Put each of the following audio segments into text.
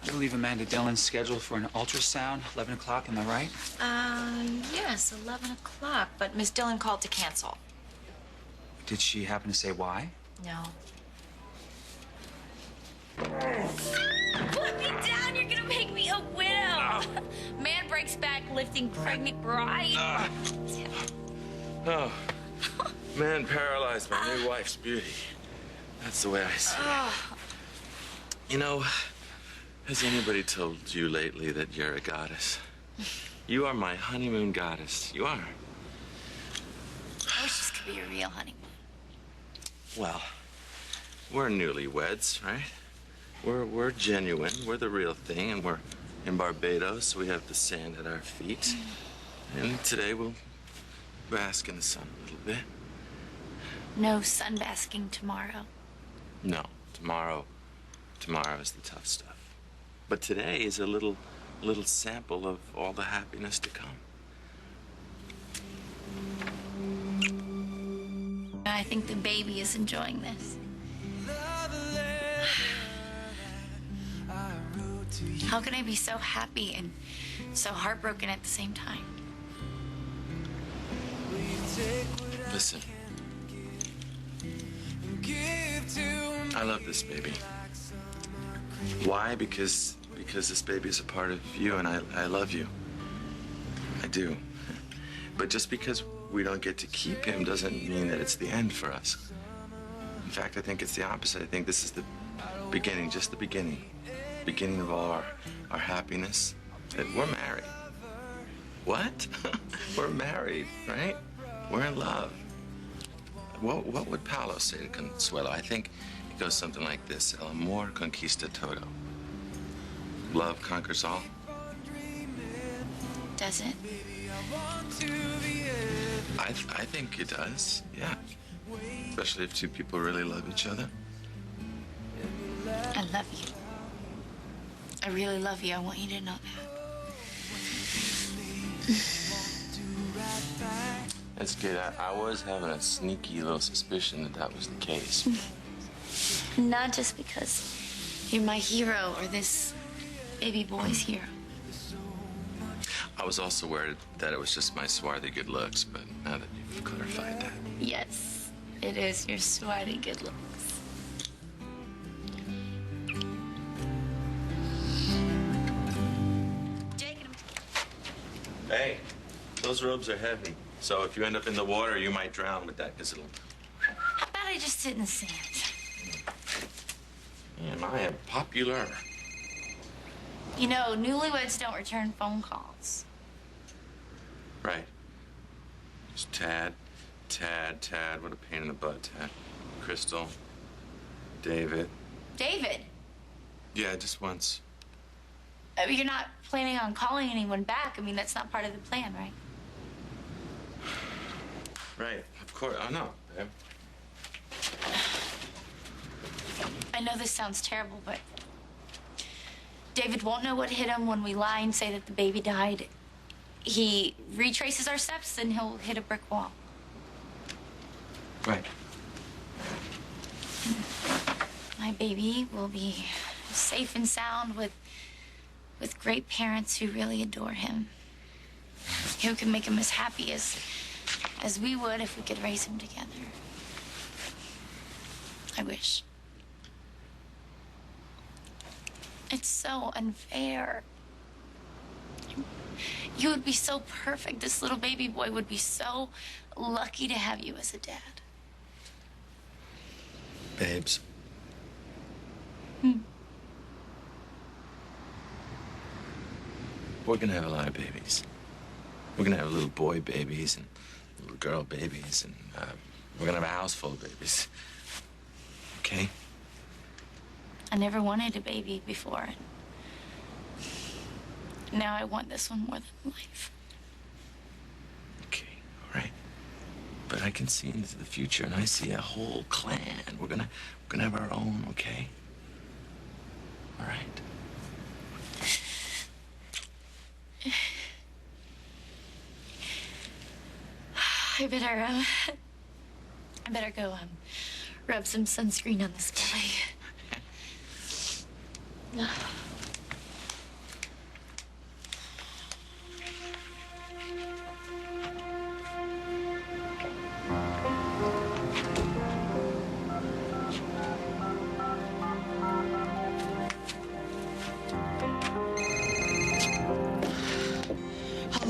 I believe Amanda Dillon's scheduled for an ultrasound, 11 o'clock, am I right? Yes, 11 o'clock, but Miss Dillon called to cancel. Did she happen to say why? No. Put me down, you're gonna make me a widow. Man breaks back lifting pregnant bride. Oh, man paralyzed my new wife's beauty. That's the way I see it. You know, has anybody told you lately that you're a goddess? You are my honeymoon goddess. You are. I wish this could be a real honeymoon. Well, we're newlyweds, right? We're genuine. We're the real thing, and we're in Barbados. We have the sand at our feet. And today we'll bask in the sun a little bit. No sunbasking tomorrow. No, tomorrow is the tough stuff. But today is a little sample of all the happiness to come. I think the baby is enjoying this. How can I be so happy and so heartbroken at the same time? Listen, I love this baby. Why? Because this baby is a part of you, and I love you. I do. But just because we don't get to keep him doesn't mean that it's the end for us. In fact, I think it's the opposite. I think this is the beginning, just the beginning. Beginning of all our happiness. That we're married. What? We're married, right? We're in love. What would Paulo say to Consuelo? I think it goes something like this. El amor conquista todo. Love conquers all. Does it? I think it does, yeah. Especially if two people really love each other. I love you. I really love you. I want you to know that. That's good. I was having a sneaky little suspicion that was the case. Not just because you're my hero or this baby boy's hero. I was also worried that it was just my swarthy good looks, but now that you've clarified that. Yes, it is your swarthy good looks. Hey, those robes are heavy. So if you end up in the water, you might drown with that, because it'll... How about I just sit in the sand? Man, I am popular. You know, newlyweds don't return phone calls. Right. Just Tad. What a pain in the butt, Tad. Crystal. David. David? Yeah, just once. You're not planning on calling anyone back. I mean, that's not part of the plan, right? Right, of course. I know, babe. I know this sounds terrible, but David won't know what hit him when we lie and say that the baby died. He retraces our steps, and he'll hit a brick wall. Right. My baby will be safe and sound with great parents who really adore him, who can make him as happy as we would if we could raise him together. I wish. It's so unfair. You would be so perfect. This little baby boy would be so lucky to have you as a dad. Babes. We're gonna have a lot of babies. We're gonna have little boy babies and little girl babies, and we're gonna have a house full of babies. Okay? I never wanted a baby before. Now I want this one more than life. Okay, all right. But I can see into the future, and I see a whole clan. We're gonna have our own, okay? All right. I better go rub some sunscreen on this belly.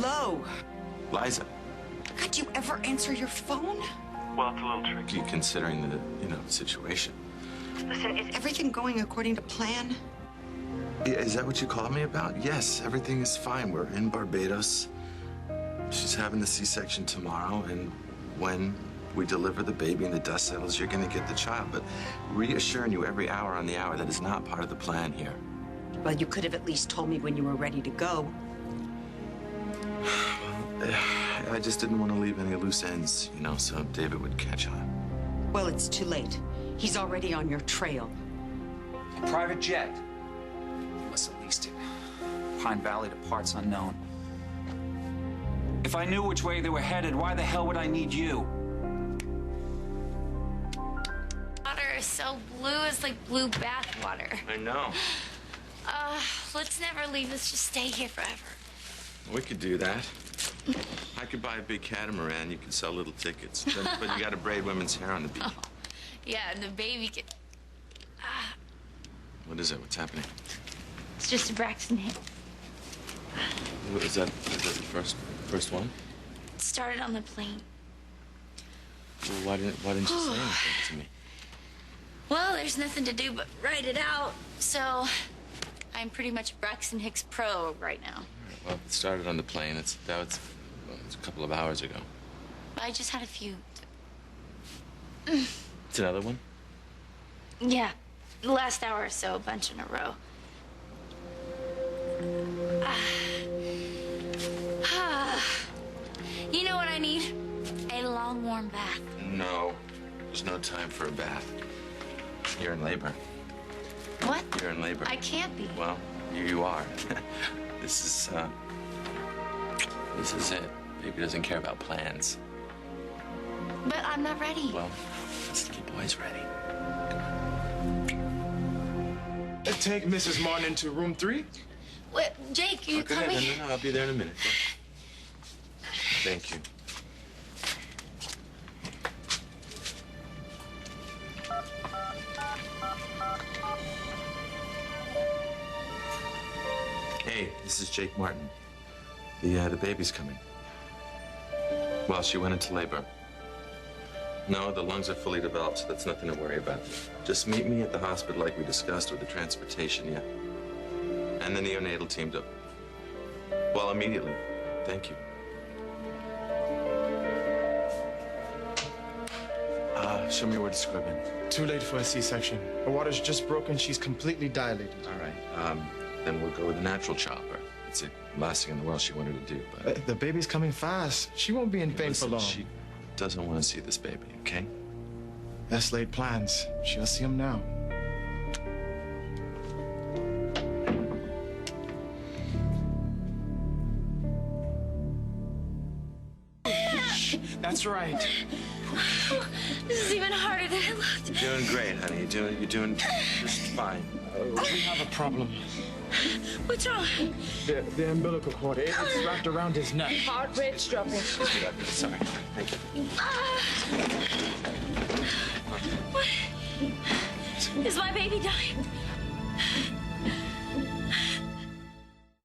Hello? Liza. God, you ever answer your phone? Well, it's a little tricky considering the, situation. Listen, is everything going according to plan? Is that what you called me about? Yes, everything is fine. We're in Barbados. She's having the C-section tomorrow, and when we deliver the baby and the dust settles, you're gonna get the child. But reassuring you every hour on the hour that is not part of the plan here. Well, you could have at least told me when you were ready to go. I just didn't want to leave any loose ends, so David would catch on. Well, it's too late. He's already on your trail. A private jet. Must have leased it. Pine Valley to parts unknown. If I knew which way they were headed, why the hell would I need you? Water is so blue, it's like blue bath water. I know. Let's never leave. Let's just stay here forever. We could do that. I could buy a big catamaran. You could sell little tickets. But you got to braid women's hair on the beach. Oh, yeah, and the baby could... What is it? What's happening? It's just a Braxton Hick. Is that the first one? It started on the plane. Well, why didn't you say anything to me? Well, there's nothing to do but write it out, so I'm pretty much Braxton Hick's pro right now. Well, it started on the plane. It's a couple of hours ago. I just had a few. It's another one? Yeah, the last hour or so, a bunch in a row. You know what I need? A long, warm bath. No, there's no time for a bath. You're in labor. What? You're in labor. I can't be. Well, you are. This is it. Baby doesn't care about plans. But I'm not ready. Well, this little boy's ready. Take Mrs. Martin into room 3. Wait, Jake, you Go coming? ahead. No, I'll be there in a minute. Thank you. Hey, this is Jake Martin. The baby's coming. Well, she went into labor. No, the lungs are fully developed, so that's nothing to worry about. Just meet me at the hospital like we discussed with the transportation, yeah? And the neonatal team to... Well, immediately. Thank you. Show me where to scrub in. Too late for a C-section. Her water's just broken. She's completely dilated. All right. Then we'll go with the natural chopper. It's the last thing in the world she wanted to do, but... The baby's coming fast. She won't be in pain for Listen, long. she doesn't want to see this baby, okay? That's laid plans. She'll see him now. That's right. This is even harder than it looked. You're doing great, honey. You're doing just fine. We have a problem. What's wrong? The umbilical cord. It's wrapped around his neck. Heart rate's dropping. Sorry. Thank you. What? Is my baby dying?